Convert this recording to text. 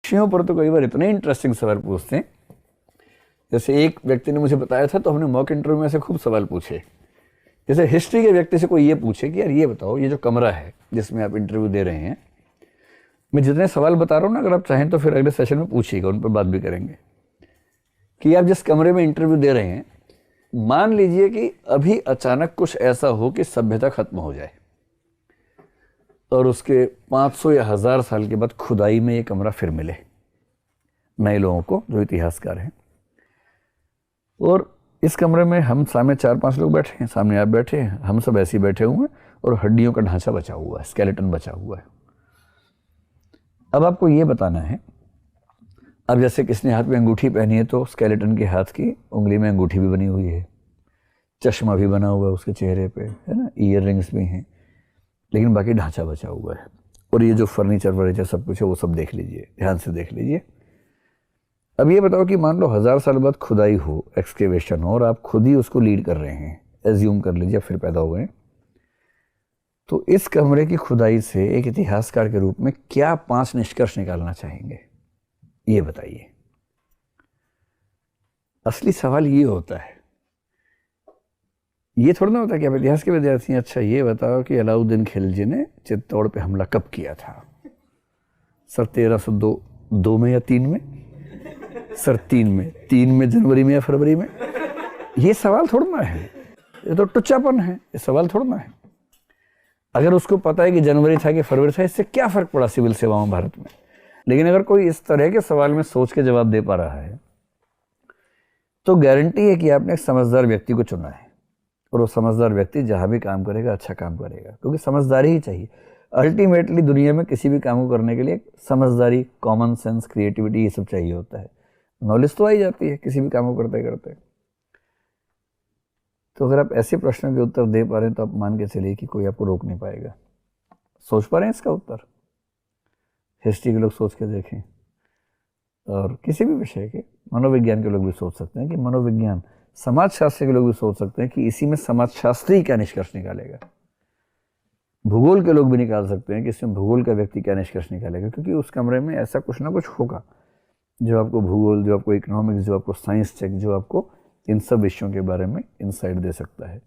विषयों पर तो कई बार इतने इंटरेस्टिंग सवाल पूछते हैं। जैसे एक व्यक्ति ने मुझे बताया था, तो हमने मॉक इंटरव्यू में से खूब सवाल पूछे। जैसे हिस्ट्री के व्यक्ति से कोई ये पूछे कि यार ये बताओ, ये जो कमरा है जिसमें आप इंटरव्यू दे रहे हैं, मैं जितने सवाल बता रहा हूँ ना, अगर आप चाहें तो फिर अगले सेशन में पूछिएगा, उन पर बात भी करेंगे, कि आप जिस कमरे में इंटरव्यू दे रहे हैं, मान लीजिए कि अभी अचानक कुछ ऐसा हो कि सभ्यता खत्म हो जाए और उसके 500 या 1000 साल के बाद खुदाई में ये कमरा फिर मिले नए लोगों को जो इतिहासकार हैं, और इस कमरे में हम सामने 4-5 लोग बैठे हैं, सामने आप बैठे हैं, हम सब ऐसे ही बैठे हुए हैं और हड्डियों का ढांचा बचा हुआ है, स्केलेटन बचा हुआ है। अब आपको ये बताना है, अब जैसे किसने हाथ में अंगूठी पहनी है तो स्केलेटन के हाथ की उंगली में अंगूठी भी बनी हुई है, चश्मा भी बना हुआ है उसके चेहरे पे, है ना, ईयर रिंग्स भी हैं, लेकिन बाकी ढांचा बचा हुआ है। और ये जो फर्नीचर वर्नीचर सब कुछ है वो सब देख लीजिए, ध्यान से देख लीजिए। अब ये बताओ कि मान लो 1000 साल बाद खुदाई हो, एक्सकेवेशन हो, और आप खुद ही उसको लीड कर रहे हैं, एज्यूम कर लीजिए फिर पैदा हुए हैं, तो इस कमरे की खुदाई से एक इतिहासकार के रूप में क्या 5 निष्कर्ष निकालना चाहेंगे, ये बताइए। असली सवाल ये होता है, ये थोड़ा ना होता कि आप इतिहास के विद्यार्थी हैं, अच्छा ये बताओ कि अलाउद्दीन खिलजी ने चित्तौड़ पे हमला कब किया था? सर 1302 में या 3 में? सर 3 में जनवरी में या फरवरी में? ये सवाल थोड़ा ना है, ये तो टुच्चापन है, ये सवाल थोड़ा ना है। अगर उसको पता है कि जनवरी था कि फरवरी था, इससे क्या फर्क पड़ा सिविल सेवाओं भारत में। लेकिन अगर कोई इस तरह के सवाल में सोच के जवाब दे पा रहा है, तो गारंटी है कि आपने एक समझदार व्यक्ति को चुना है, और वो समझदार व्यक्ति जहां भी काम करेगा अच्छा काम करेगा, क्योंकि समझदारी ही चाहिए। अल्टीमेटली दुनिया में किसी भी काम को करने के लिए समझदारी, कॉमन सेंस, क्रिएटिविटी, ये सब चाहिए होता है। नॉलेज तो आई जाती है किसी भी काम को करते करते। तो अगर आप ऐसे प्रश्नों के उत्तर दे पा रहे हैं तो आप मान के चलिए कि कोई आपको रोक नहीं पाएगा। सोच पा रहे हैं इसका उत्तर? हिस्ट्री के लोग सोच के देखें, और किसी भी विषय के, मनोविज्ञान के लोग भी सोच सकते हैं कि मनोविज्ञान, समाजशास्त्र के लोग भी सोच सकते हैं कि इसी में समाजशास्त्री क्या निष्कर्ष निकालेगा। भूगोल के लोग भी निकाल सकते हैं कि इसमें भूगोल का व्यक्ति क्या निष्कर्ष निकालेगा, क्योंकि उस कमरे में ऐसा कुछ ना कुछ होगा जो आपको भूगोल, जो आपको इकोनॉमिक्स, जो आपको साइंस चेक, जो आपको इन सब विषयों के बारे में इंसाइट दे सकता है।